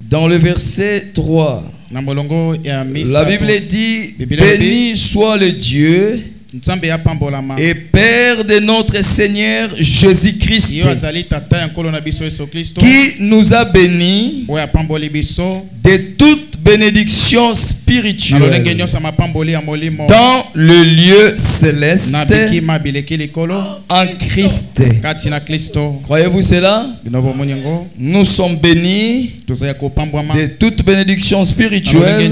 Dans le verset 3, la Bible dit: béni soit le Dieu et Père de notre Seigneur Jésus-Christ, qui nous a bénis de toute bénédiction spirituelle dans le lieu céleste en Christ. Croyez-vous cela? Nous sommes bénis de toute bénédiction spirituelle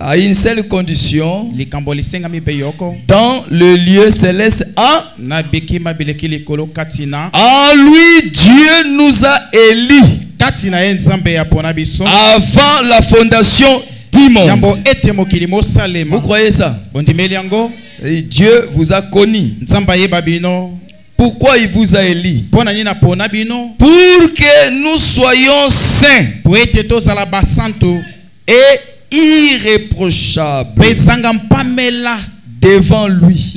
à une seule condition: dans le lieu céleste. En lui, Dieu nous a élus avant la fondation du monde. Vous croyez ça? Et Dieu vous a connu. Pourquoi il vous a élus? Pour que nous soyons saints et irréprochables devant lui,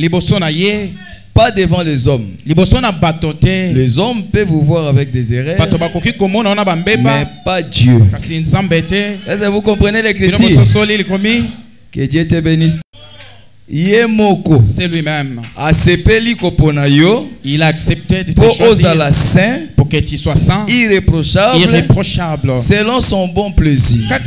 pas devant les hommes. Les hommes peuvent vous voir avec des erreurs, mais pas Dieu. Est-ce que vous comprenez l'écriture? Que Dieu te bénisse. C'est lui-même. Il a accepté de te choisir pour que tu sois saint, irréprochable, selon son bon plaisir. Est-ce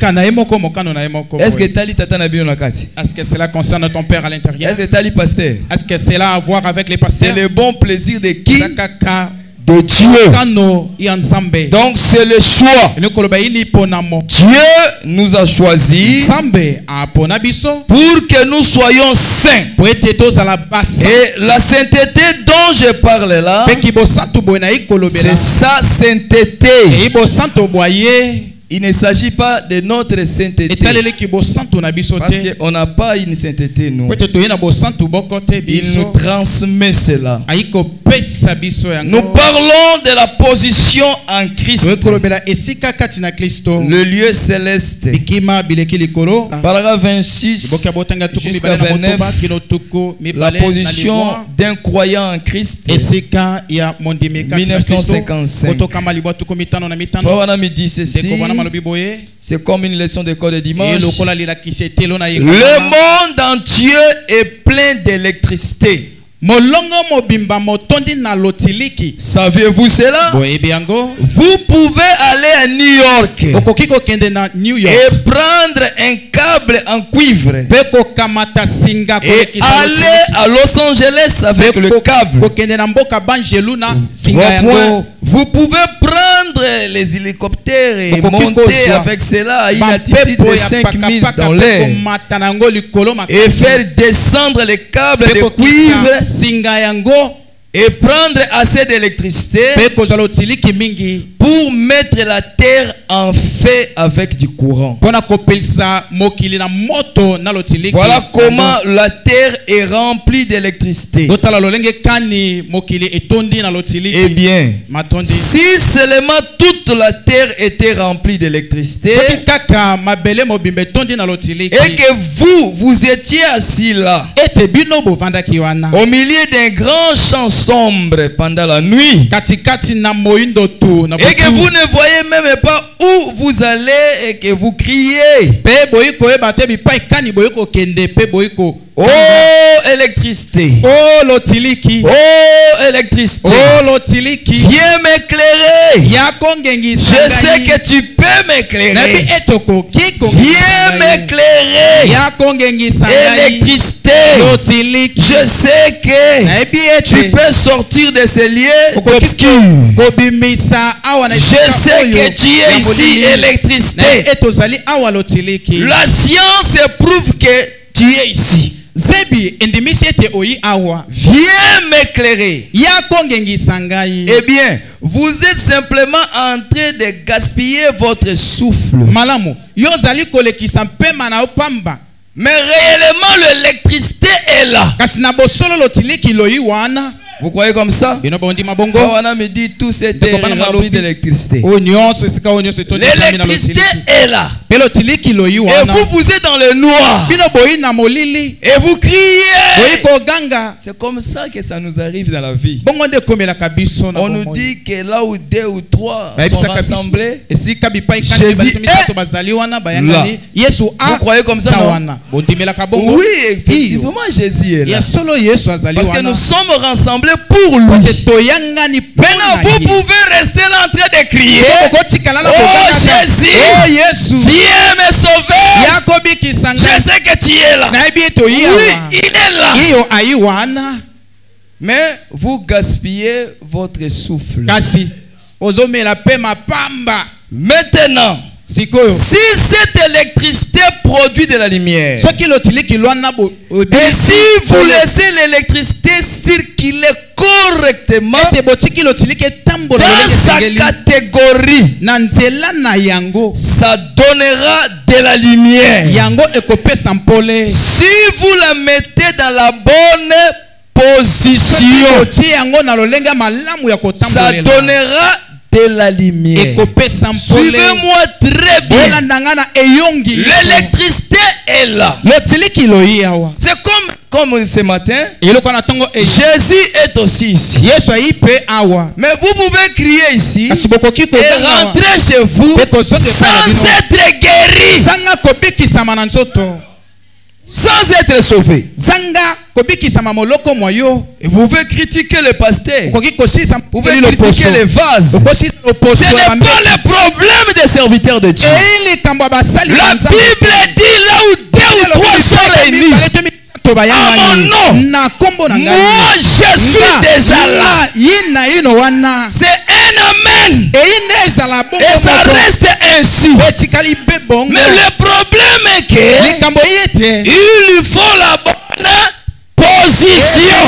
que cela concerne ton père à l'intérieur? Est-ce que cela a à voir avec les pasteurs? C'est le bon plaisir de qui? De Dieu. Donc c'est le choix. Dieu nous a choisis pour que nous soyons saints. Et la sainteté dont je parle là, c'est sa sainteté. Il ne s'agit pas de notre sainteté, parce qu'on n'a pas une sainteté, nous. Il nous transmet cela. Nous parlons de la position en Christ, le lieu céleste. Paragraphe 26 jusqu'à 29, la position d'un croyant en Christ, 1955. C'est comme une leçon de code de dimanche. Le monde entier est plein d'électricité. Saviez-vous cela? Vous pouvez aller à New York et prendre un câble en cuivre et aller à Los Angeles avec le câble. Vous pouvez prendre les hélicoptères et monter avec cela à une altitude de 5000 dans l'air et faire descendre les câbles de cuivre et prendre assez d'électricité pour mettre la terre en feu avec du courant. Voilà comment la terre est remplie d'électricité. Eh bien, si seulement toute la terre était remplie d'électricité et que vous étiez assis là au milieu d'un grand champ sombre pendant la nuit et que vous ne voyez même pas où vous allez et que vous criez: oh électricité, oh électricité, viens m'éclairer. Je sais que tu peux m'éclairer. Viens m'éclairer. Électricité, je sais que tu peux sortir de ces lieux obscurs. Je sais que tu es ici, électricité. La science prouve que tu es ici. Viens m'éclairer. Eh bien, vous êtes simplement en train de gaspiller votre souffle. Mais réellement, l'électricité est là. Vous croyez comme ça? Fawana me dit tout c'était rempli d'électricité. L'électricité est là. Et vous êtes dans le noir. Et vous criez. C'est comme ça que ça nous arrive dans la vie. On nous dit que là où 2 ou 3 sont rassemblés, Jésus est là. Vous croyez comme ça, non? Oui, effectivement, Jésus est là. Parce que nous sommes rassemblés pour lui. Maintenant, vous pouvez rester là en train de crier. Oh Jésus, viens me sauver. Je sais que tu es là. Oui, il est là. Mais vous gaspillez votre souffle. Maintenant, si cette électricité produit de la lumière, et si vous laissez l'électricité circuler correctement dans sa catégorie, ça donnera de la lumière. Si vous la mettez dans la bonne position, ça donnera de la lumière. Suivez-moi très bien. L'électricité est là. C'est comme ce matin, Jésus est aussi ici. Mais vous pouvez crier ici et rentrer chez vous sans être guéri, sans être sauvé. Et vous pouvez critiquer le pasteur, vous pouvez critiquer les vases. Ce n'est pas le problème des serviteurs de Dieu. La Bible dit là où 2 ou 3 sont réunis à mon nom, moi je suis déjà là. C'est un amen. Et ça reste ainsi. Mais le problème est que il faut la bonne position.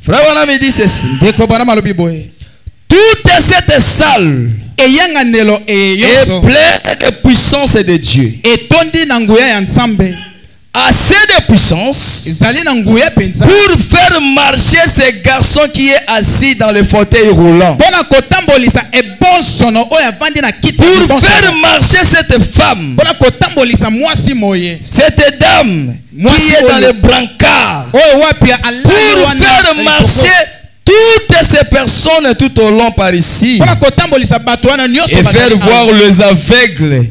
Frère Wana me dit ceci. Toute cette salle est pleine de puissance de Dieu. Assez de puissance pour faire marcher ce garçon qui est assis dans le fauteuil roulant. Pour faire marcher cette femme, cette dame qui est dans le brancard. Pour faire marcher toutes ces personnes tout au long par ici et faire voir les aveugles,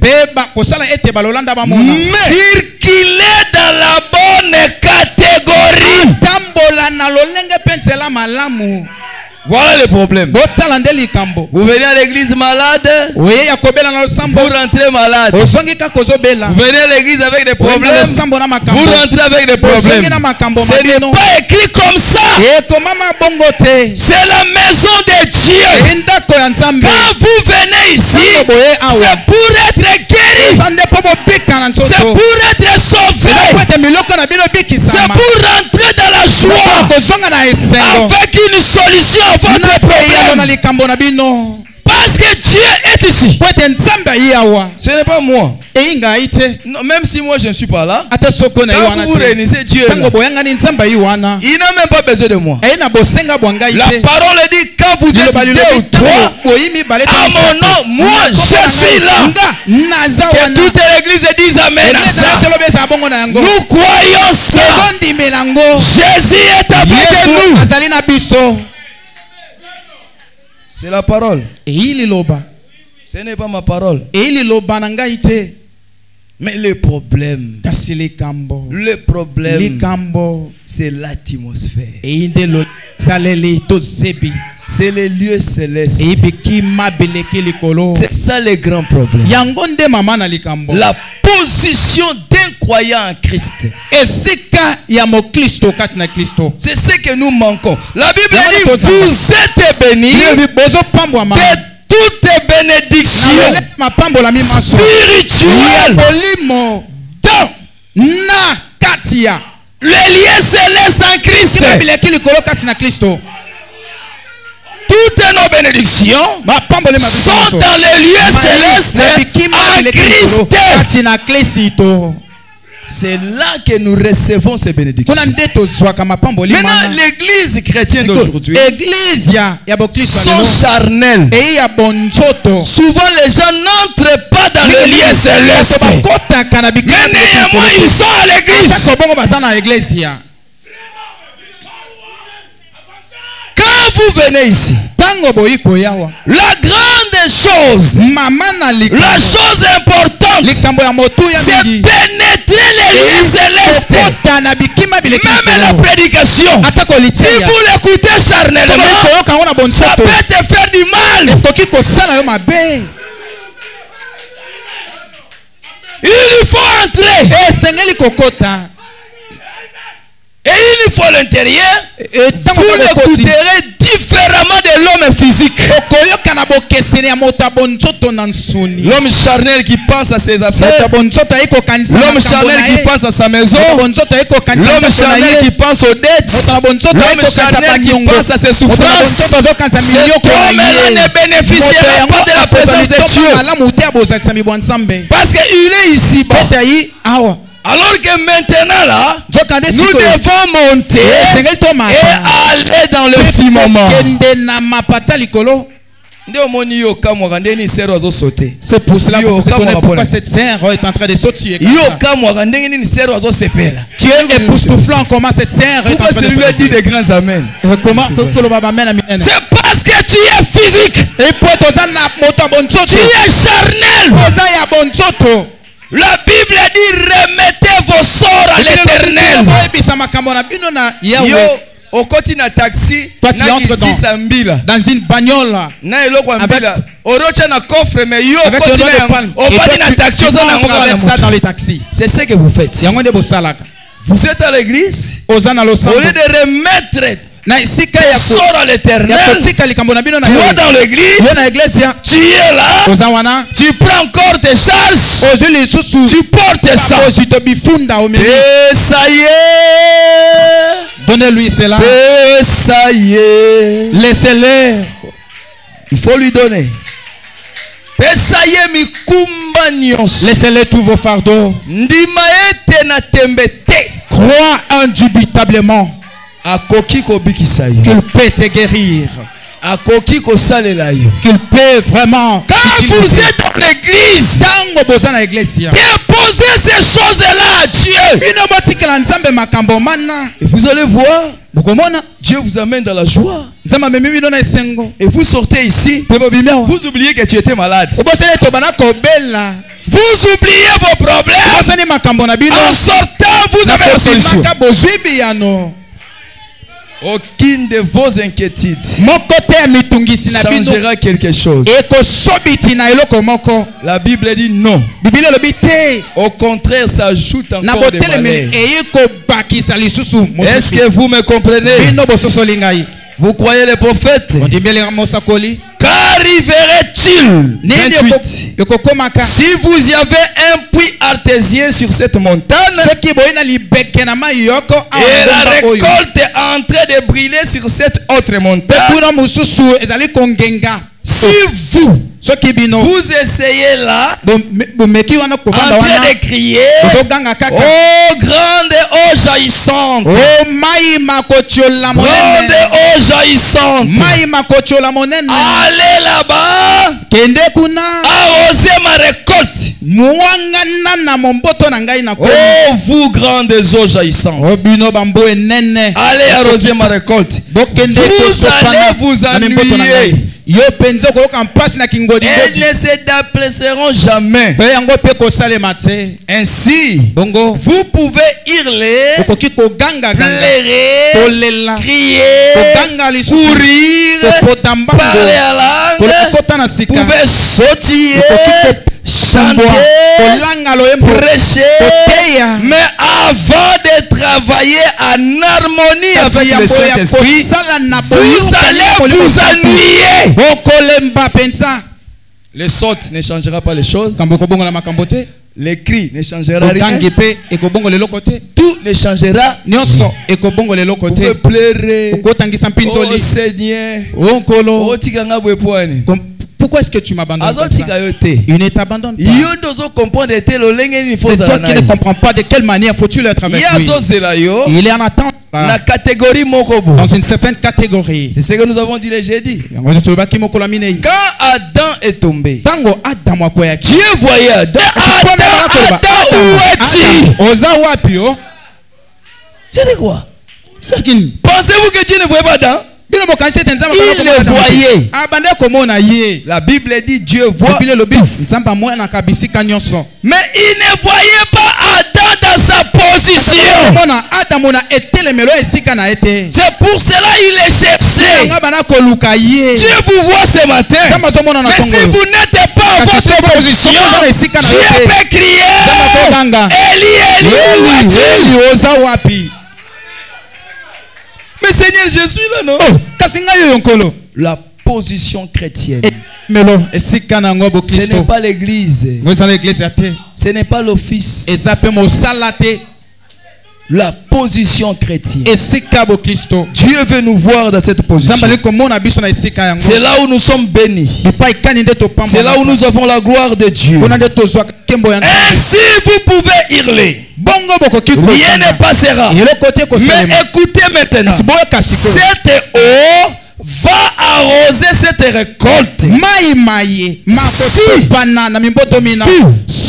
circuler dans la bonne catégorie. Voilà le problème. Vous venez à l'église malade, vous rentrez malade. Vous venez à l'église avec des problèmes, vous rentrez avec des problèmes. Ce n'est pas écrit comme ça. C'est la maison de Dieu. Quand vous venez ici, c'est pour être guéri, c'est pour être sauvé, c'est pour rentrer dans la joie avec une solution à votre problème. Parce que Dieu est ici. Ce n'est pas moi. Non, même si moi je ne suis pas là, quand vous vous réunissez, Dieu est là. Il n'a même pas besoin de moi. La parole dit quand vous êtes 2 ou 3 à mon nom, moi je suis là. Que toute l'église dise amen à ça. Nous croyons ça. Jésus est avec nous. C'est la parole. Ce n'est pas ma parole. Mais le problème, c'est l'atmosphère. C'est les lieux célestes. C'est ça le grand problème. La position d'un croyant en Christ. C'est ce que nous manquons. La Bible dit vous êtes bénis de toute bénédiction spirituelle dans les lieux célestes en Christ. Toutes nos bénédictions sont dans les lieux célestes en Christ. C'est là que nous recevons ces bénédictions. Maintenant, l'église chrétienne d'aujourd'hui sont charnelles. Souvent, les gens n'entrent pas dans le lieu céleste. Mais néanmoins, ils sont à l'église. Quand vous venez ici, la grande chose, la chose importante, c'est pénétrer les lieux célestes. Même la prédication, si vous l'écoutez charnellement, ça peut te faire du mal. Il faut entrer. Et il faut l'intérieur. Vous l'écouterez différemment de l'homme physique. L'homme charnel qui pense à ses affaires. L'homme charnel qui pense à sa maison. L'homme charnel qui pense aux dettes. L'homme charnel qui pense à ses souffrances. Cet homme-là ne bénéficiera pas de la présence de Dieu. Parce qu'il est ici-bas. Alors que maintenant là, nous devons monter et aller dans le firmament. C'est pour cela que vous connaissez pourquoi cette sœur est en train de sauter. Tu es époustouflant comment cette sœur est en train de sauter. Dit des grands amen. C'est parce que tu es physique. Tu es charnel. La Bible dit remettez vos sorts à l'Éternel. Yo, au côté d'un taxi, toi tu entres dans une bagnole avec un coffre, mais yo, avec le noix de palme. Et toi tu entres avec ça dans le taxi. C'est ce que vous faites. Vous êtes à l'église. Au lieu de remettre sors à l'Éternel. Tu vas dans l'église. Tu es là. Tu prends encore tes charges. Tu portes ça. Et ça y est. Donnez-lui cela. Et ça y est. Laissez-le. Il faut lui donner. Laissez-le tous vos fardeaux. Crois indubitablement qu'il peut te guérir. Qu'il peut vraiment. Quand vous êtes dans l'église, déposez ces choses-là à Dieu. Et vous allez voir, Dieu vous amène dans la joie. Et vous sortez ici, vous oubliez que tu étais malade. Vous oubliez vos problèmes. En sortant, vous avez la solution. Aucune de vos inquiétudes changera quelque chose. La Bible dit non. Au contraire, ça ajoute encore des valeurs. Est-ce que vous me comprenez? Vous croyez les prophètes? Qu'arriverait-il? Si vous y avez un puits artésien sur cette montagne et la récolte est en train de brûler sur cette autre montagne, si vous essayez là en train de crier, oh grande eau jaillissante, grande eau jaillissante, allez là-bas, arrosez ma récolte. Oh vous grandes eaux jaillissantes, allez arroser ma récolte. Vous allez vous ennuyer. Elles ne se déplaceront jamais. Ainsi, vous pouvez hurler, pleurer, crier, courir, parler à langue, vous pouvez sautiller, chanter, prêcher, mais avant de travailler en harmonie avec le Saint-Esprit, vous allez vous ennuyer. Le saut ne changera pas les choses. Les cris ne changera rien. Tout ne changera. Vous pouvez pleurer. Oh Seigneur. Oh Tiganga Bwepouane. Pourquoi est-ce que tu m'abandonnes comme ça? Il ne t'abandonne pas. C'est toi qui ne comprends pas de quelle manière faut-tu être avec lui. Il est en attente. Dans une certaine catégorie. C'est ce que nous avons dit le jeudi. Quand Adam est tombé, Dieu voyait Adam. C'est quoi? Pensez-vous que Dieu ne voyait pas Adam? Il le voyait. La Bible dit Dieu voit. Mais il ne voyait pas Adam dans sa position. C'est pour cela qu'il est cherché. Dieu vous voit ce matin. Mais si vous n'êtes pas en votre position, Dieu peut crier Eli, Eli, Eli. Mais Seigneur, je suis là, non? La position chrétienne. Ce n'est pas l'église. Ce n'est pas l'office. La position chrétienne. Dieu veut nous voir dans cette position. C'est là où nous sommes bénis. C'est là où nous avons la gloire de Dieu. Ainsi vous pouvez hurler. Rien ne passera. Mais écoutez maintenant. Cette eau va arroser cette récolte.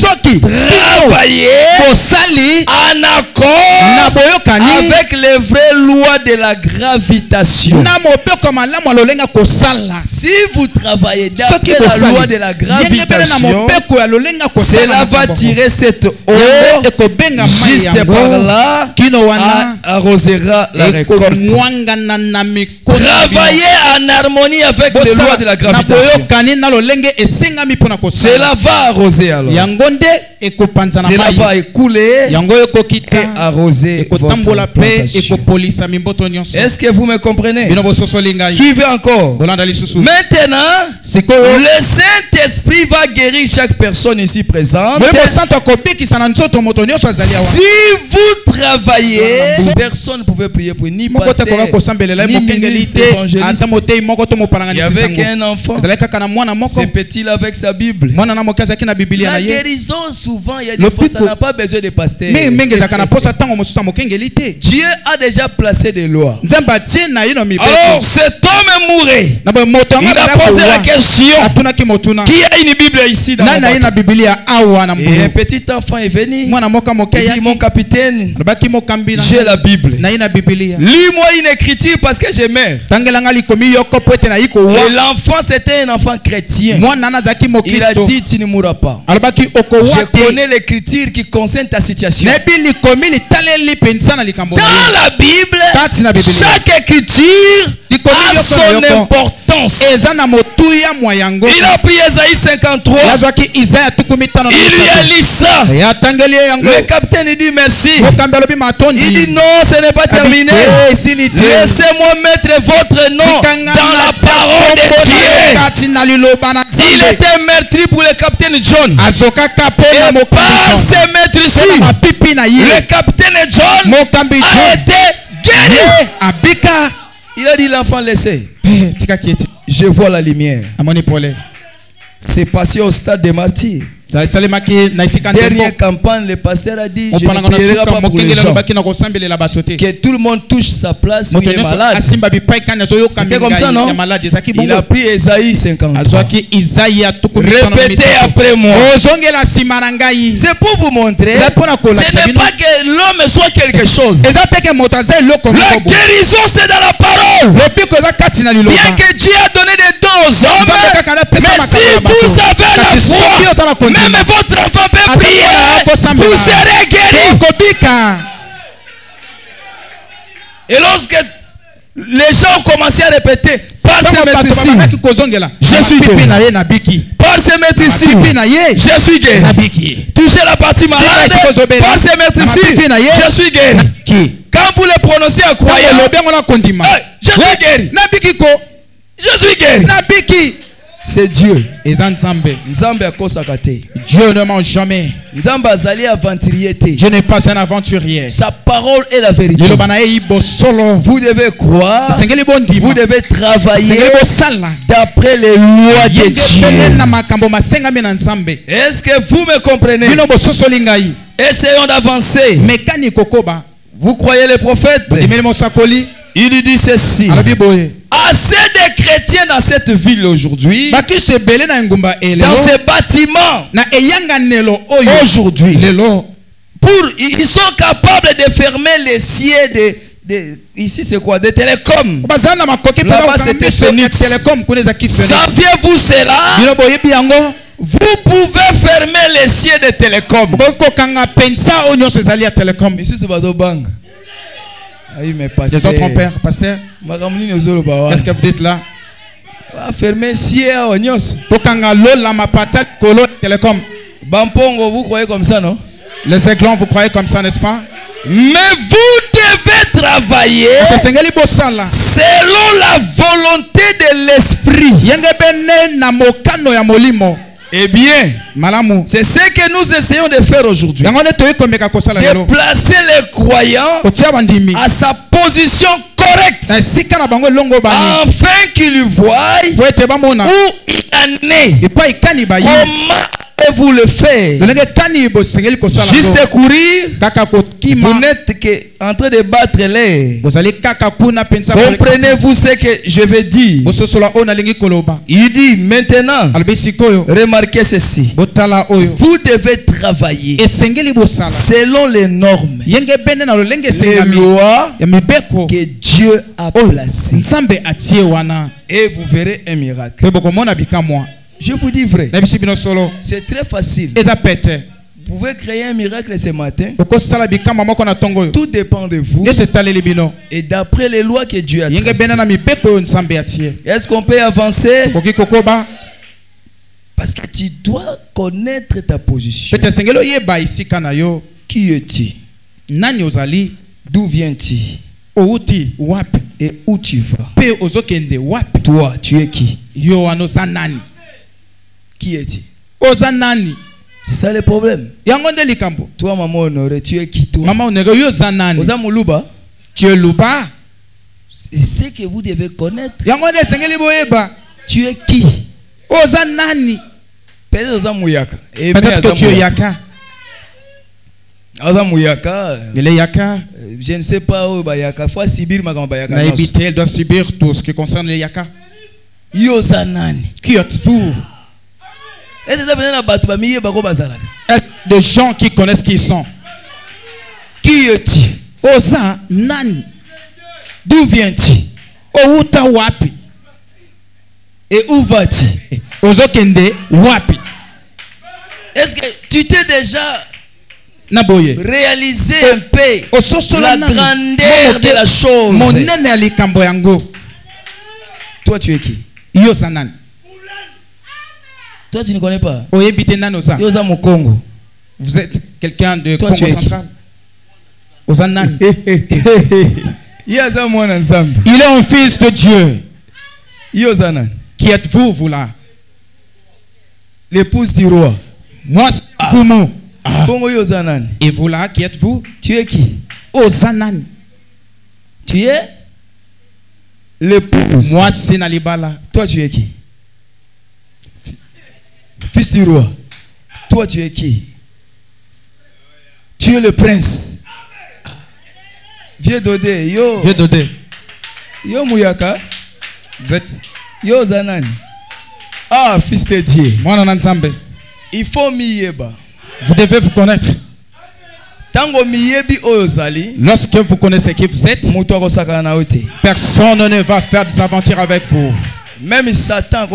Travailler en accord avec les vraies lois de la gravitation. Si vous travaillez d'après la loi de la gravitation, cela va tirer cette eau juste par là, arrosera la récolte. Travailler en harmonie avec les lois de la gravitation. Cela va arroser alors. Cela va écouler et arroser votre plantation. Est-ce que vous me comprenez? Suivez encore. Maintenant, le Saint-Esprit va guérir chaque personne ici présente. Si vous travaillez, personne ne pouvait prier pour ni pasteur, ni ministre, évangéliste. Il y avait qu'un enfant. C'est petit avec sa Bible. La guérison, souvent, il y a des fois, ça n'a pas besoin de pasteur. Dieu a déjà placé des lois. Alors, cet homme est mouru. Il a posé la question. Qui a une Bible ici dans la Bible? Et un petit enfant est venu. Il dit, mon capitaine, j'ai la Bible. Lis-moi une écriture parce que je meurs. Et l'enfant, c'était un enfant chrétien. Il a dit, tu ne mourras pas. Je connais l'écriture qui concerne ta situation. Dans la Bible, chaque écriture a son importance. Il a pris Esaïe 53. Il lui a lu ça. Le capitaine dit merci. Il dit non, ce n'est pas terminé. Laissez-moi mettre votre nom dans la parole de Dieu. Il était meurtri pour le capitaine John. Et par ce maître-ci, le capitaine John a été guéri. Il a dit l'enfant laissé. Je vois la lumière. C'est passé au stade des martyrs. Dernière campagne, le pasteur a dit je ne prierai pas pour les gens. Que tout le monde touche sa place où il est malade. C'était comme ça, non? Il a pris Esaïe 53. Répétez après moi. C'est pour vous montrer. Ce n'est pas que l'homme soit quelque chose. La guérison c'est dans la parole. Bien que Dieu a donné des dons aux hommes, mais si vous avez la foi, même votre enfant peut prier, vous serez guéri. Et lorsque les gens ont commencé à répéter, par ce maître-ci, je suis guéri. Par ce maître-ci, je suis guéri. Touchez la partie malade, par ce maître-ci, je suis guéri. Quand vous le prononcez en croyant, je suis guéri. Je suis guéri. C'est Dieu. Nzambe akosakate. Dieu ne ment jamais. Nzambe azali aventurier te. Dieu n'est pas un aventurier. Sa parole est la vérité. Vous devez croire. Vous devez travailler d'après les lois de Dieu. Est-ce que vous me comprenez? Essayons d'avancer. Vous croyez les prophètes? Il dit ceci. Assez de chrétiens dans cette ville aujourd'hui, dans ces bâtiments aujourd'hui, ils sont capables de fermer les sièges ici c'est quoi? Des télécoms. Là-bas c'était Phoenix. Saviez-vous cela? Vous pouvez fermer les sièges des télécoms. Ici c'est Badobang. Les autres pères, pasteur, est-ce que vous êtes là? Fermez siège. Bampongo, vous croyez comme ça, non? Les aiglons, vous croyez comme ça, n'est-ce pas? Mais vous devez travailler selon la volonté de l'esprit. Eh bien, c'est ce que nous essayons de faire aujourd'hui. De placer les croyants à sa position correcte. Afin qu'ils voient où il en est. Comment vous le faire? Juste courir. Vous n'êtes qu'en train de battre l'air. Comprenez-vous ce que je veux dire? Il dit maintenant, remarquez ceci. Vous devez travailler selon les normes, les lois que Dieu a placées. Et vous verrez un miracle. Je vous dis vrai. C'est très facile. Vous pouvez créer un miracle ce matin. Tout dépend de vous. Et d'après les lois que Dieu a tracées. Est-ce qu'on peut avancer? Parce que tu dois connaître ta position. Qui es-tu? D'où viens-tu? Et où tu vas? Toi, tu es qui? Qui es-tu? C'est ça le problème. Toi, maman Honoré, tu es qui toi? Ozamuluba. Tu es Luba. C'est ce que vous devez connaître. Tu es qui? Peut-être que tu es Yaka. Il est Yaka. Je ne sais pas où Yaka. Faut subir ma Yaka. Elle doit subir tout ce qui concerne les Yaka. Yozanani. Qui êtes-vous? Des gens qui connaissent qui ils sont. Qui es-tu? Oza nani? D'où viens-tu? Outa wapi? Et où vas-tu? Ozokende wapi? Est-ce que tu t'es déjà réalisé un peu la grandeur de la chose? Toi tu es qui? Yosanan. Toi tu ne connais pas? Yosa Mokongo. Vous êtes quelqu'un de toi, Congo central? Osanan. Il est un fils de Dieu. Yosanan. Qui êtes-vous, vous là? L'épouse du roi. Moi, c'est Kumu. Congo Yosanan. Et vous là, qui êtes-vous? Tu es qui? Osanan. Tu es l'épouse. Moi, c'est Nalibala. Toi, tu es qui? Fils du roi. Toi, tu es qui? Tu es le prince. Vieux Dodé. Yo. Vieux Dodé. Yo Mouyaka. Vous êtes? Yo Zanan. Ah, fils de Dieu. Moi, non, ensemble. Il faut miyeba. Vous devez vous connaître. Tango miyebi oyozali. Lorsque vous connaissez qui vous êtes, personne ne va faire des aventures avec vous. Même Satan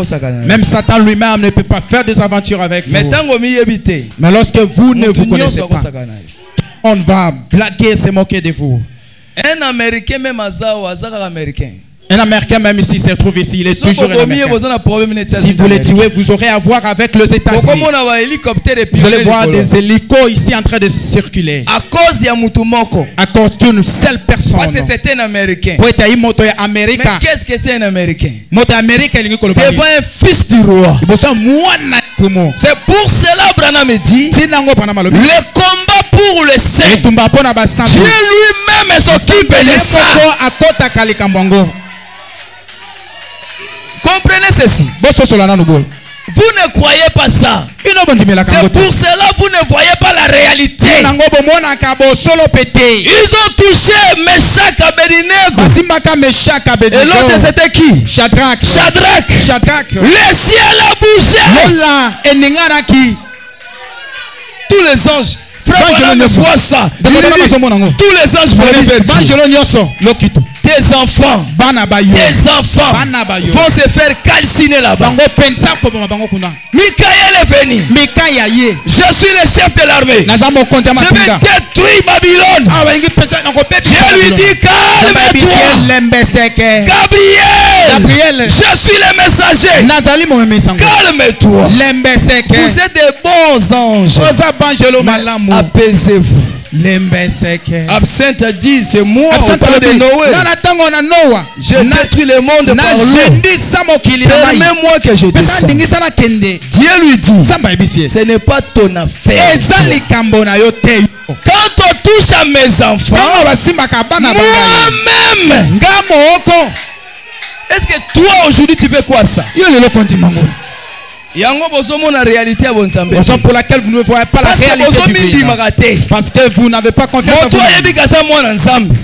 lui-même ne peut pas faire des aventures avec vous. Mais lorsque vous ne vous connaissez pas, on va blaguer et se moquer de vous. Un Américain même américain. Un Américain même ici se trouve ici, il est toujours un Américain. Si vous les tuez, vous aurez à voir avec les États-Unis. Vous allez voir des hélicos ici en train de circuler. À cause d'une seule personne. Parce que c'est un Américain. Mais qu'est-ce que c'est un Américain? Devant un fils du roi. C'est pour cela Branham dit le combat pour le saint. Dieu lui-même s'occupe de ça. Comprenez ceci. Vous ne croyez pas ça. C'est pour cela que vous ne voyez pas la réalité. Ils ont touché Meshach Abednego. Et l'autre c'était qui? Shadrach. Le ciel a bougé. Tous les anges. Frère, on voit ça. Tous les anges tes enfants vont se faire calciner là-bas. Michael est venu. Je suis le chef de l'armée. Je vais détruire Babylone. Je lui dis calme-toi. Gabriel, je suis le messager. Calme-toi. Vous êtes des bons anges. Apaisez-vous. Absinthe a dit c'est moi au temps de Noé. Je détruis le monde par l'eau. Permets-moi que je descende. Dieu lui dit ce n'est pas ton affaire. Quand on touche à mes enfants, moi-même, est-ce que toi aujourd'hui tu veux quoi ça? Raison pour laquelle vous ne voyez pas la réalité divine. Parce que vous n'avez pas confiance en vous.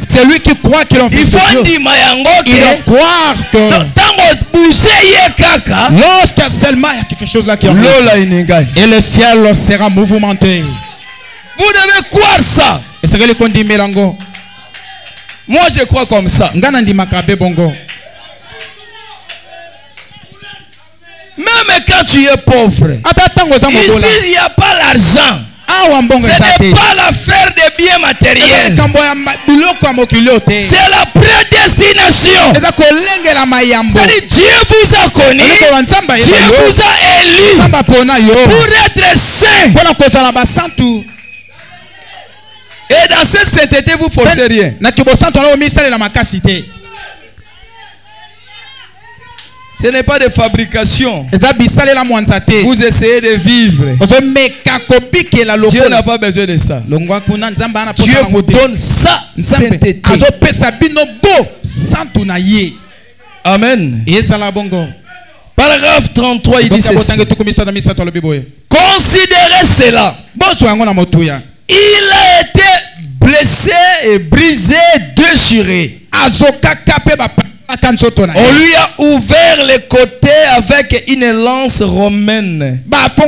C'est lui qui croit qu'il en fait Dieu. Il doit croire que lorsque seulement il y a quelque chose là qui en fait, et le ciel sera mouvementé. Vous devez croire ça. Et c'est ce qu'on dit Mélango. Moi je crois comme ça. Même quand tu es pauvre, ici il n'y a pas l'argent. Ce n'est pas l'affaire des biens matériels. C'est la prédestination. C'est-à-dire Dieu vous a connu. Dieu vous a élu pour être saint. Et dans cette sainteté vous ne forcez rien. Ce n'est pas de fabrication. Vous essayez de vivre. Dieu n'a pas besoin de ça. Dieu vous donne ça, sainteté. Amen. Paragraphe 33, il dit ceci. Considérez cela. Il a été blessé et brisé, déchiré. On lui a ouvert les côtés avec une lance romaine. Afin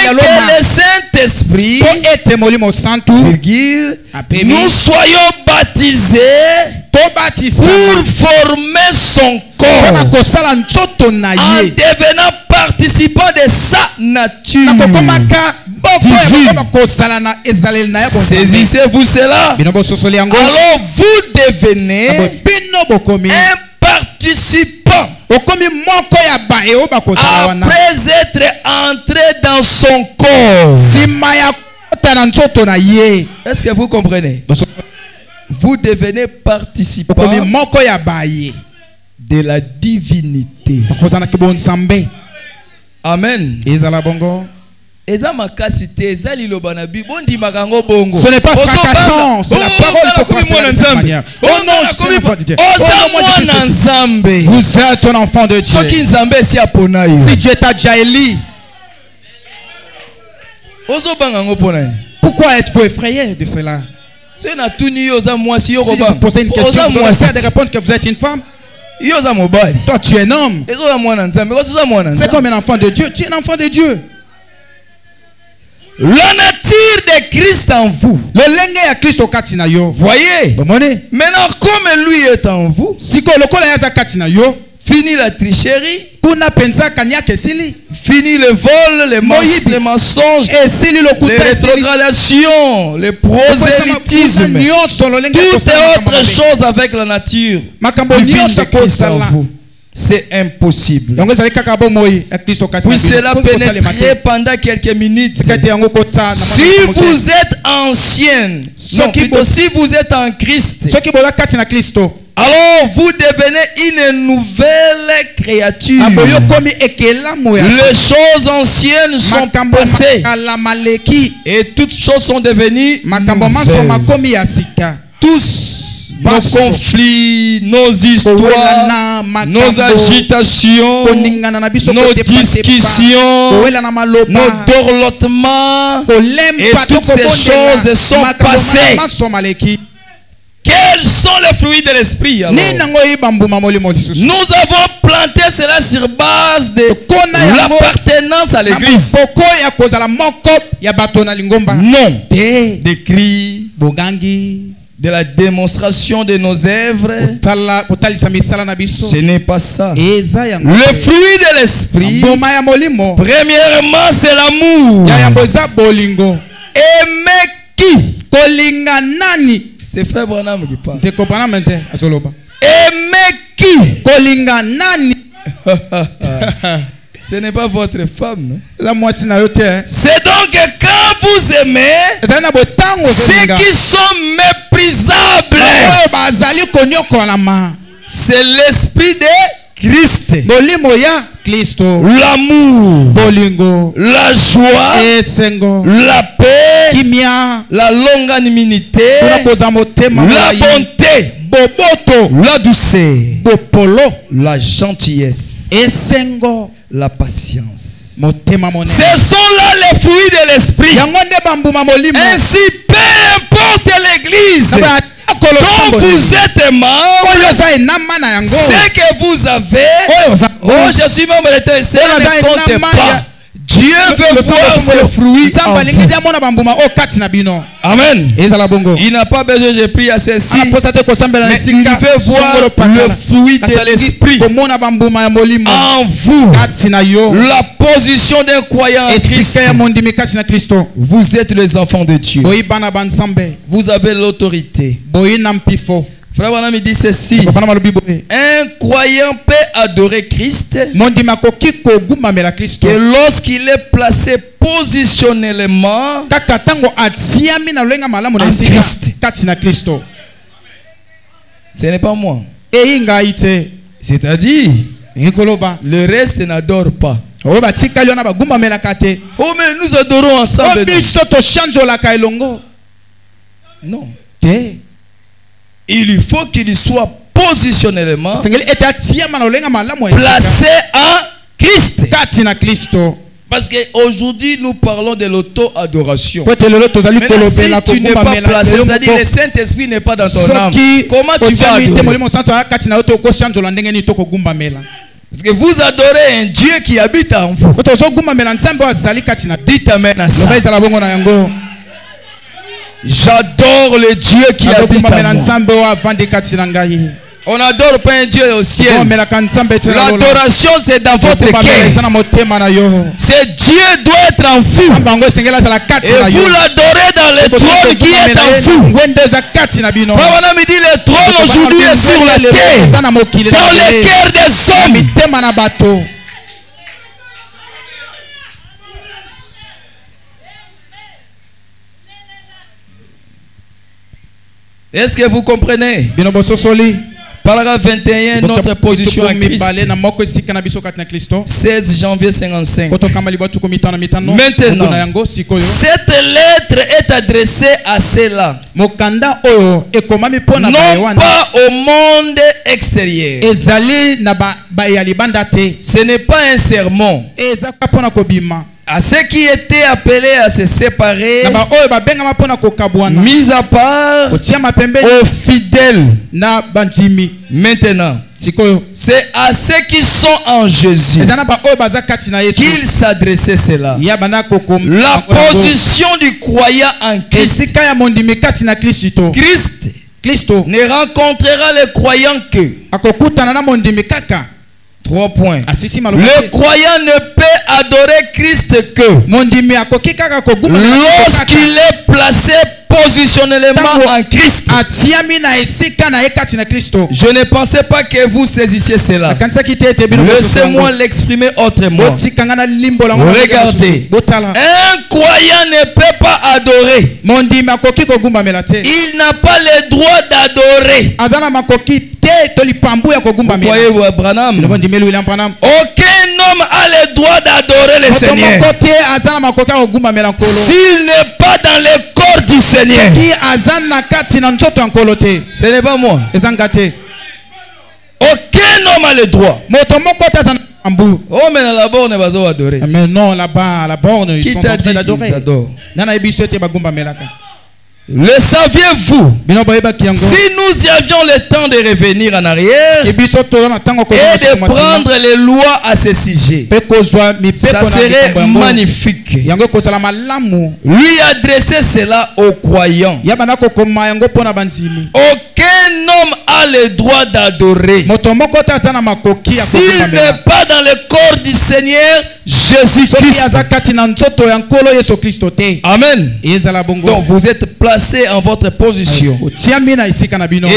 que le Saint-Esprit, nous soyons baptisés pour former son corps en devenant participants de sa nature divine. Saisissez-vous cela. Alors vous devenez un participant après être entré dans son corps. Est-ce que vous comprenez? Vous devenez participant de la divinité. Amen. Ce n'est pas fracassant, c'est la parole que croit de cette manière. Oh non, je suis l'enfant de Dieu. Vous êtes un enfant de Dieu. Si Dieu t'a déjà élu, pourquoi êtes-vous effrayé de cela? Si vous posez une question, vous aurez de répondre que vous êtes une femme. Toi, tu es un homme. C'est comme un enfant de Dieu. Tu es un enfant de Dieu. La nature de Christ en vous. Voyez. Maintenant, comme lui est en vous, fini la tricherie, fini le vol, les mensonges, les rétrogradations, les prosélytismes, toutes autres choses avec la nature divine de Christ en vous. c'est impossible. Puis cela pénétrer pendant quelques minutes. Si vous êtes ancienne, non, plutôt si vous êtes en Christ, alors vous devenez une nouvelle créature. Les choses anciennes sont passées et toutes choses sont devenues nouvelles. Tous nos conflits, nos histoires, nos agitations, nos discussions, nos dorlotements et toutes ces choses sont passées. Quels sont les fruits de l'esprit? Nous avons planté cela sur base de l'appartenance à l'église. Non. Des cris, de la démonstration de nos œuvres. Ce n'est pas ça. Le fruit de l'esprit, premièrement, c'est l'amour. Aimer qui? C'est frère Branham qui parle. Aimer qui? Ce n'est pas votre femme. C'est donc quand vous aimez ceux qui sont méprisables, c'est l'esprit de Christ. L'amour, la joie, la paix, la longanimité, la bonté, la douceur, la gentillesse, la patience. Ce sont là les fruits de l'esprit. Ainsi, peu importe l'église dont vous êtes membre, ce que vous avez, oh, je suis membre de tel, ça ne compte pas. Dieu veut voir ses fruits en vous. Amen. Il n'a pas besoin, j'ai pris à ceci, mais il veut voir le fruit de l'esprit en vous. La position d'un croyant en Christ. Vous êtes les enfants de Dieu. Vous avez l'autorité. Frère Branham dit ceci: un croyant peut adorer Christ que lorsqu'il est placé positionnellement en Christ. Ce n'est pas moi. C'est-à-dire, le reste n'adore pas. Oh, mais nous adorons ensemble. Non. Il faut qu'il soit positionnellement placé en Christ. Parce qu'aujourd'hui nous parlons de l'auto-adoration. Maintenant, si tu n'es pas placé, c'est-à-dire le Saint-Esprit n'est pas dans ton âme, comment tu vas adorer? Parce que vous adorez un Dieu qui habite en vous. Dites amen à ça. J'adore le Dieu qui habite en moi. On n'adore pas un Dieu au ciel. L'adoration, c'est dans votre cœur. Ce Dieu doit être en vous. Et vous l'adorez dans le trône qui est en vous. Frère me dit le trône aujourd'hui est sur la terre, dans le cœur des hommes. Est-ce que vous comprenez? Paragraphe 21, notre position en Christ. 16 janvier 55. Maintenant, cette lettre est adressée à ceux-là, non pas au monde extérieur. Ce n'est pas un sermon. À ceux qui étaient appelés à se séparer, mis à part aux fidèles. Maintenant, c'est à ceux qui sont en Jésus qu'il s'adressait cela. La position du croyant en Christ. Christ ne rencontrera le croyant que 3 points. Le croyant ne peut adorer Christ que lorsqu'il est placé positionnellement en Christ. Je ne pensais pas que vous saisissiez cela. Laissez-moi l'exprimer autrement. Regardez. Un croyant ne peut pas adorer. Il n'a pas le droit d'adorer. Voyez-vous, Branham? Aucun homme a le droit d'adorer le Seigneur s'il n'est pas dans le corps du Seigneur. Ce n'est pas moi. Aucun homme a le droit. Oh, mais à la borne, ils vont adorer. Mais non, là-bas, à la borne, ils sont en train d'adorer. Le saviez-vous? Si nous avions le temps de revenir en arrière et de prendre les lois à ce sujet, ça serait magnifique. Lui adresser cela aux croyants. Aucun homme a le droit d'adorer s'il n'est pas dans le corps du Seigneur Jésus-Christ. Amen. Donc vous êtes placé en votre position. Et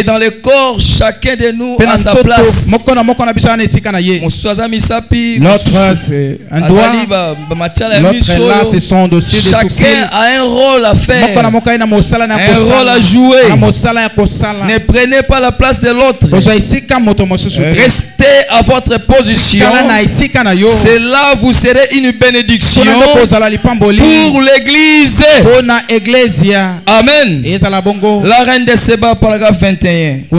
dans le corps, chacun de nous a sa place. L'autre c'est un doigt. L'autre là, ce sont aussi des sourcils. Chacun a un rôle à faire. Un rôle à jouer. Ne prenez pas la place de l'autre. Restez à votre position. C'est là vous serez une bénédiction pour l'église. Amen. La reine de Séba, paragraphe 21. Ce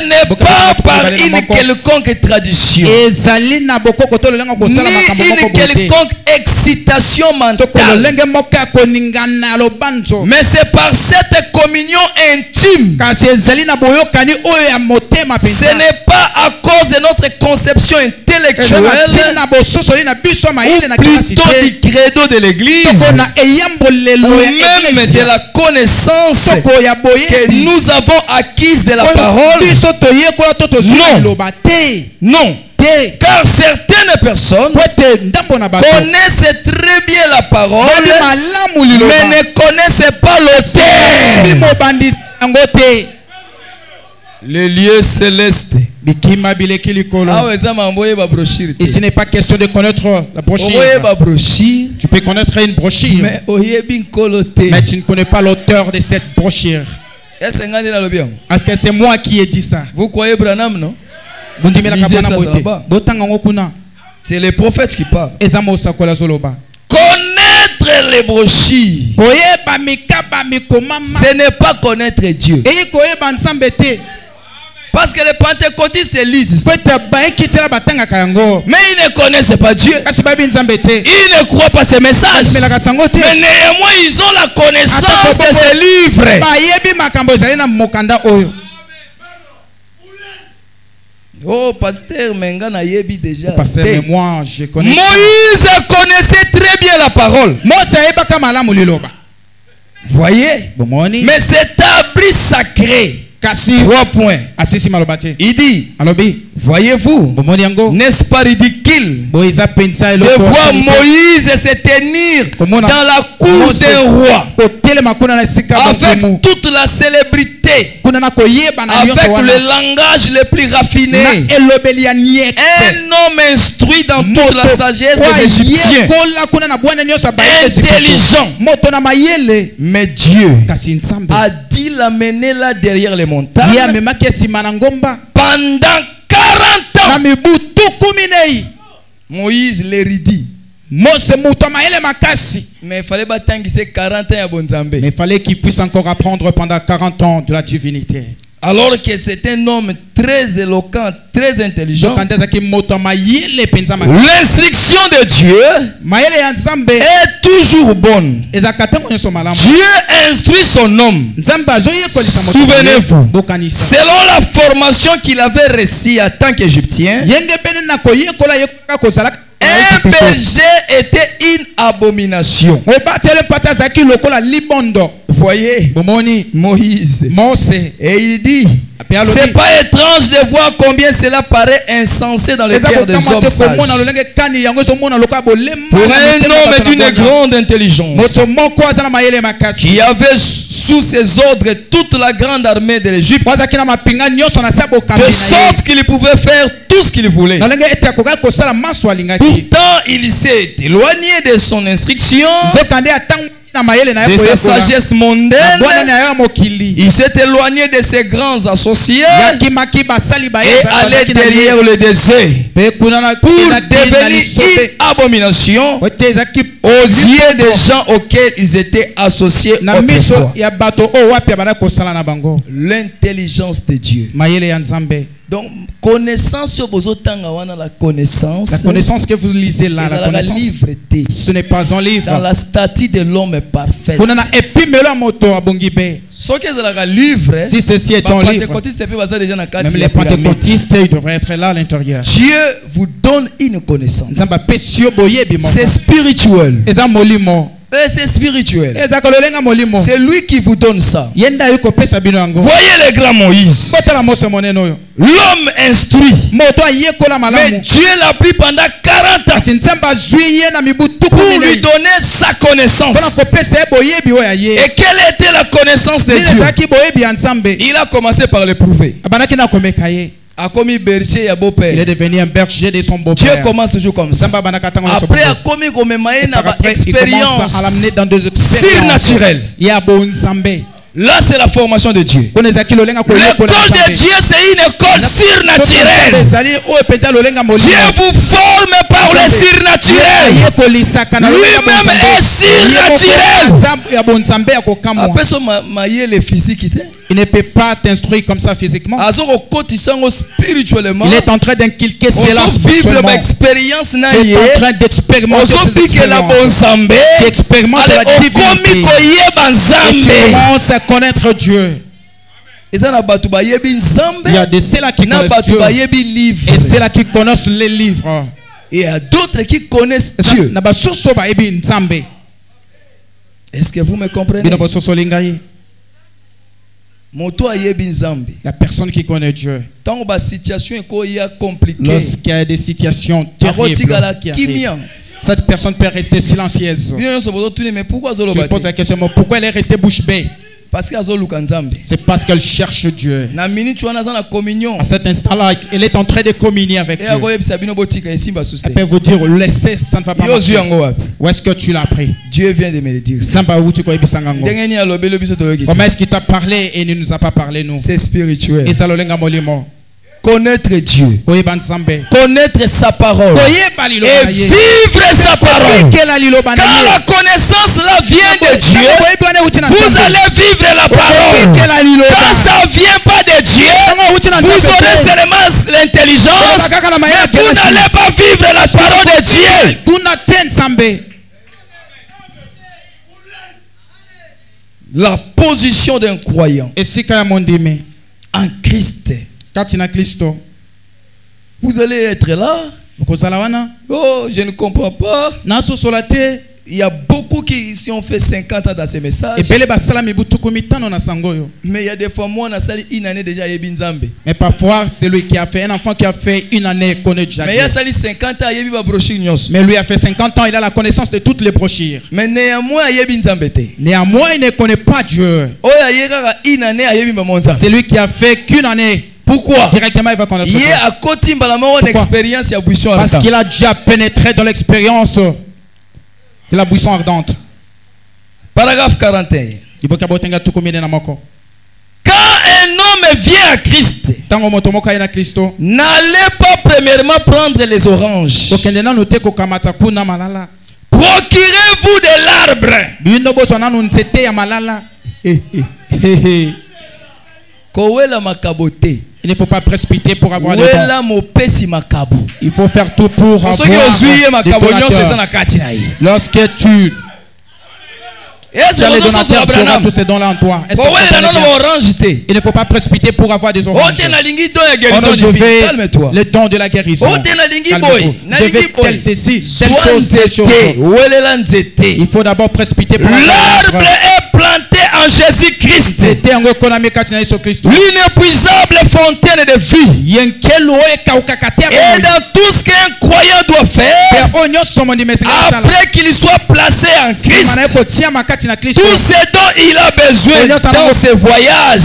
n'est pas par une quelconque tradition ni une quelconque excitation mentale, mais c'est par cette communion intime. Ce n'est pas à cause de notre conception intellectuelle ou plutôt du credo de l'église ou même de la connaissance que nous avons acquise de la parole. Non. Car certaines personnes connaissent très bien la parole mais ne connaissent pas l'auteur. Le lieu céleste. Et ce n'est pas question de connaître la brochure. Tu peux connaître une brochure, mais tu ne connais pas l'auteur de cette brochure. Est-ce que c'est moi qui ai dit ça? Vous croyez Branham, non? C'est les prophètes qui parlent. Connaître les brochures, ce n'est pas connaître Dieu. Parce que les pentecôtistes lisent, mais ils ne connaissent pas Dieu. Ils ne croient pas ces messages. Mais néanmoins, ils ont la connaissance de ces livres. Oh, pasteur Mengana Yebi déjà. Pasteur, mais moi, je connais. Moïse connaissait très bien la parole. Voyez? Mais cet abri sacré. 3 points. Il dit, voyez-vous, n'est-ce pas ridicule de voir Moïse se tenir dans la cour d'un roi avec toute la célébrité, avec le langage le plus raffiné, un homme instruit dans toute la sagesse des Égyptiens, intelligent. Mais Dieu a dit l'amener là derrière les montagnes pendant 40 ans. Moïse l'érudit. Mais il fallait batangiser 40 ans à Bonzambe. Mais il fallait qu'il puisse encore apprendre pendant 40 ans de la divinité. Alors que c'est un homme très éloquent, très intelligent. L'instruction de Dieu est toujours bonne. Dieu instruit son homme. Souvenez-vous, selon la formation qu'il avait reçue en tant qu'Égyptien, un Un berger était une abomination. Vous voyez, Moïse. Et il dit, c'est pas étrange de voir combien cela paraît insensé dans le cœur des hommes sages. Pour un homme d'une grande intelligence, qui avait sous ses ordres toute la grande armée de l'Égypte, de sorte qu'il pouvait faire tout ce qu'il voulait. Pourtant, il s'est éloigné de son instruction, de sa sagesse mondaine. Il s'est éloigné de ses grands associés et allé derrière le désert pour devenir une abomination aux yeux des gens auxquels ils étaient associés autrefois. L'intelligence de Dieu. Donc, connaissance, la connaissance que vous lisez là, la connaissance, ce n'est pas un livre. Dans la statue de l'homme parfait. Si ceci est un livre, même les pentecôtistes devraient être là à l'intérieur. Dieu vous donne une connaissance. C'est spirituel. C'est spirituel. C'est lui qui vous donne ça. Voyez le grand Moïse. L'homme instruit. Mais Dieu l'a pris pendant 40 ans pour lui donner sa connaissance. Et quelle était la connaissance de Dieu? Il a commencé par l'éprouver. Il est devenu un berger de son beau-père. Dieu commence toujours comme ça. Après, il commence à l'amener dans des surnaturelles. Là, c'est la formation de Dieu. L'école de Dieu, c'est une école surnaturelle. Dieu vous forme par le surnaturel. Lui-même est surnaturel. Il ne peut pas t'instruire comme ça physiquement. Spirituellement. Il est en train d'inculquer cela spirituellement. Il est en train d'expérimenter tu expérimentes la divinité. Et tu commences à connaître Dieu. Il y a de ceux-là qui connaissent Dieu et ceux-là qui connaissent les livres. Et il y a d'autres qui connaissent Dieu. Est-ce que vous me comprenez? La personne qui connaît Dieu, lorsqu'il y a des situations terribles, cette personne peut rester silencieuse. Je pose la question, pourquoi elle est restée bouche bée? C'est parce qu'elle cherche Dieu. À cet instant-là, elle est en train de communier avec Dieu. Elle peut vous dire, laissez, ça ne va pas marcher. Où est-ce que tu l'as pris? Dieu vient de me le dire. Comment est-ce qu'il t'a parlé et il ne nous a pas parlé, nous? C'est spirituel. Connaître Dieu, connaître sa parole et vivre sa parole. Quand la connaissance là vient de Dieu, vous allez vivre la parole. Quand ça vient pas de Dieu, vous aurez seulement l'intelligence, mais vous n'allez pas vivre la parole de Dieu. La position d'un croyant en Christ. Vous allez être là. Oh, je ne comprends pas. Il y a beaucoup qui ont fait 50 ans dans ces messages. Mais il y a des fois, moi, on a sali une année déjà. Mais parfois, c'est lui qui a fait, un enfant qui a fait une année connaît déjà. Mais il y a sali 50 ans, il y a brochure. Mais lui a fait 50 ans, il a la connaissance de toutes les brochures. Mais néanmoins, il ne connaît pas Dieu. C'est lui qui a fait qu'une année. Pourquoi? Directement, il va connaître Dieu. Parce qu'il a déjà pénétré dans l'expérience de la buisson ardente. Paragraphe 41. Quand un homme vient à Christ, n'allez pas premièrement prendre les oranges. Procurez-vous de l'arbre. Il ne faut pas précipiter pour avoir des dons. Il faut faire tout pour avoir des donateurs. Lorsque tu Tu as les donateurs, tu auras tous ces dons-là en toi. Est-ce que il ne faut pas précipiter pour avoir des oranges. Calme-toi. Le don de la guérison. Je veux telle ceci, telle chose. Il faut d'abord précipiter pour avoir. L'arbre est planté en Jésus-Christ. L'inépuisable fontaine de vie. Et dans tout ce qu'un croyant doit faire, après qu'il soit placé en Christ, tout ce dont il a besoin dans ses voyages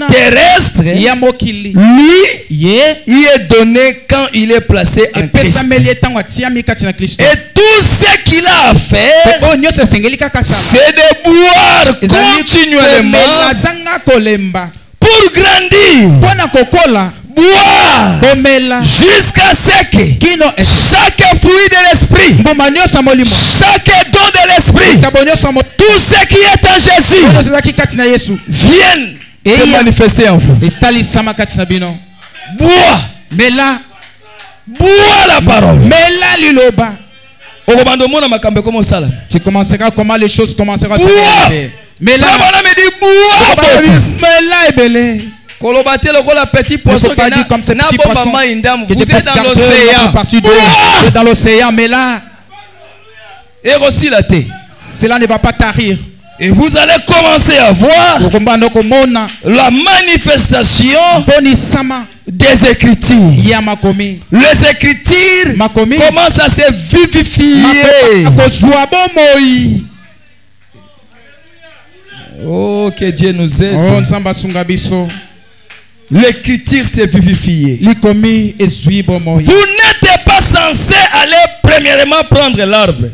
terrestres, lui, il est donné quand il est placé en Christ. Et tout ce qu'il a à faire, c'est de boire continuellement pour grandir. Boire jusqu'à ce que chaque fruit de l'esprit, chaque don de l'esprit, tout ce qui est en Jésus vienne se manifester en vous. Bois la parole. Tu commenceras comment les choses commenceront à se passer. Mais là, petit poisson vous êtes dans l'océan. Dans l'océan, mais là, et aussi la terre. Cela ne va pas tarir. Et vous allez commencer à voir la manifestation des Écritures. Les Écritures commencent à se vivifier. Oh, que Dieu nous aide. L'écriture s'est vivifiée. Vous n'êtes pas censé aller premièrement prendre l'arbre.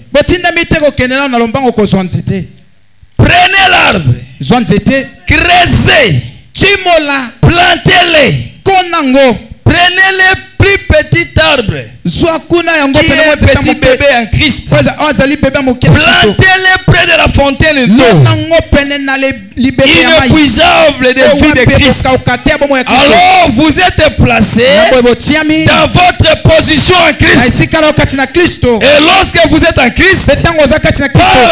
Prenez l'arbre. Creusez. Plantez-les. Prenez les plus petits arbres. Qui est un petit bébé en Christ. Plantez-les près de la fontaine d'eau inépuisable de vie de Christ. Alors vous êtes placé dans votre position en Christ. Et lorsque vous êtes en Christ, par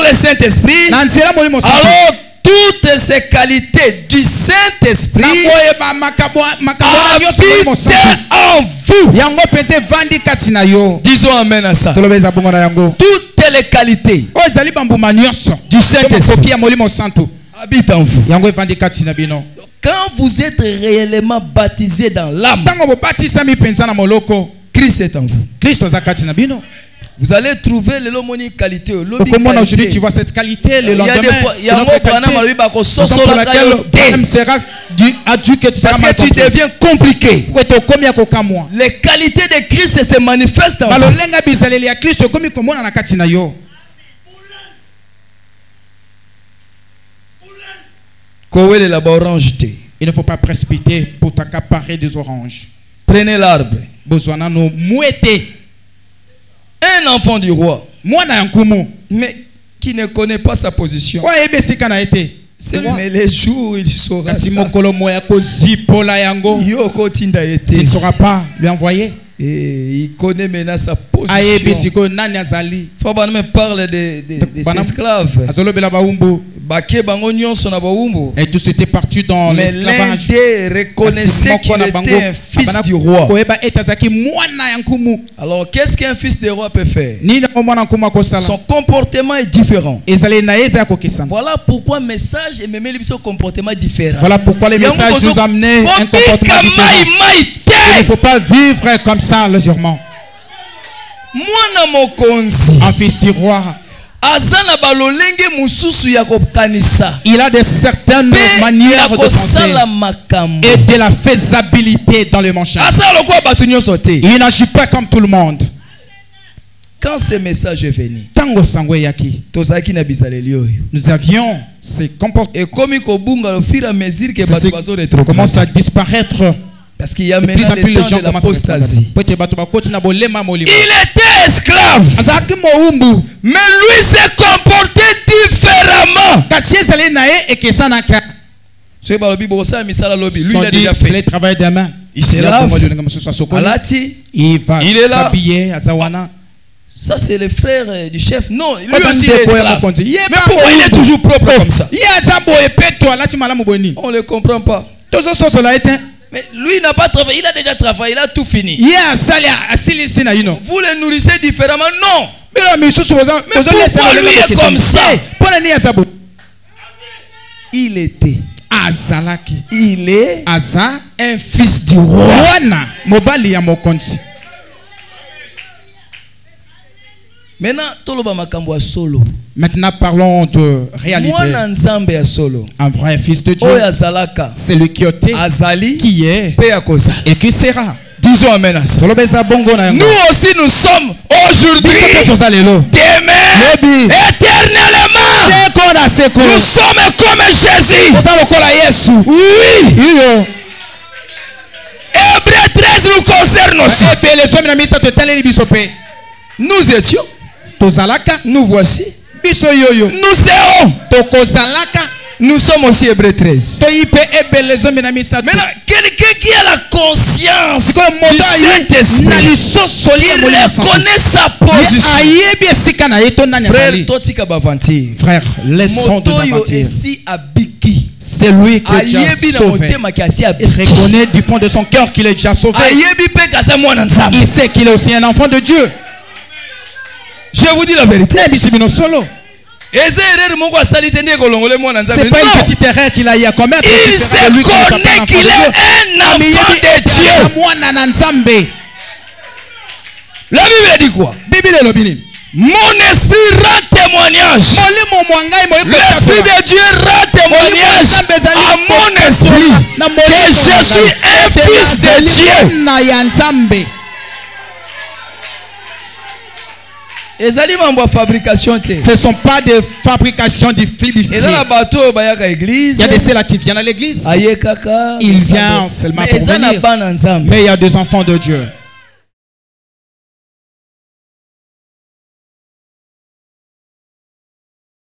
le Saint-Esprit, alors toutes ces qualités du Saint-Esprit habitent en vous. Disons amen à ça. Toutes les qualités du Saint-Esprit habitent en vous. Quand vous êtes réellement baptisé dans l'âme, Christ est en vous. Vous allez trouver les qualité. Aujourd'hui, tu vois cette qualité. Le lendemain, parce que tu deviens compliqué. Les qualités de Christ se manifestent en vous. Il ne faut pas précipiter pour t'accaparer des oranges. Prenez l'arbre. Un enfant du roi, mais qui ne connaît pas sa position. Mais les jours il saura ça. Tu ne sauras pas lui envoyer. Et il connaît maintenant sa position. Faut pas me parler des esclaves. Et tous étaient partis dans l'esclavage. Mais l'un reconnaissait qu'il était un fils du roi. Alors qu'est-ce qu'un fils du roi peut faire? Son comportement est différent. Voilà pourquoi le message et même son comportement différent. Voilà pourquoi les messages nous amenaient un comportement différent. Il ne faut pas vivre comme ça légèrement. Un fils du roi. Il a de certaines manières de penser et de la faisabilité dans le manche. Il n'agit pas comme tout le monde. Quand ce message est venu, nous avions ces comportements. Et au fur et à mesure que commence à disparaître. Parce qu'il y a maintenant le temps de l'apostasie. Il était esclave. Mais lui s'est comporté différemment. Lui il a déjà fait. Le travail des mains. Il se lave. Il va s'habiller. Ça c'est le frère du chef. Non, lui aussi il est esclave. Mais pourquoi il est toujours propre comme ça? On ne le comprend pas. Mais lui n'a pas travaillé, il a déjà travaillé, il a tout fini. Vous le nourrissez différemment? Non. Mais pourquoi lui est comme ça? Il était. Il est un fils du roi. Maintenant parlons de réalité. Un vrai fils de Dieu. C'est lui qui était, qui est et qui sera. Disons amen à ça. Nous aussi nous sommes aujourd'hui, demain, éternellement. Nous sommes comme Jésus. Oui. Hébreux 13 nous concerne aussi. Nous étions. Nous voici. Nous serons. Nous sommes aussi Hébreux 13. Maintenant, quelqu'un qui a la conscience du Saint-Esprit, il reconnaît sa position. Frère, laissons de mentir. C'est lui qui est déjà sauvé. Il reconnaît du fond de son cœur qu'il est déjà sauvé. Il sait qu'il est aussi un enfant de Dieu. Je vous dis la vérité. C'est pas une petite erreur qu'il a eu à commettre. Il se connaît qu'il est un enfant de Dieu. La Bible dit quoi? Mon esprit rend témoignage. L'esprit de Dieu rend témoignage à mon esprit que je suis un fils de Dieu. Ce ne sont pas des fabrications de flibustiers. Il y a de ceux-là qui viennent à l'église. Ils viennent seulement pour venir. Mais il y a des enfants de Dieu.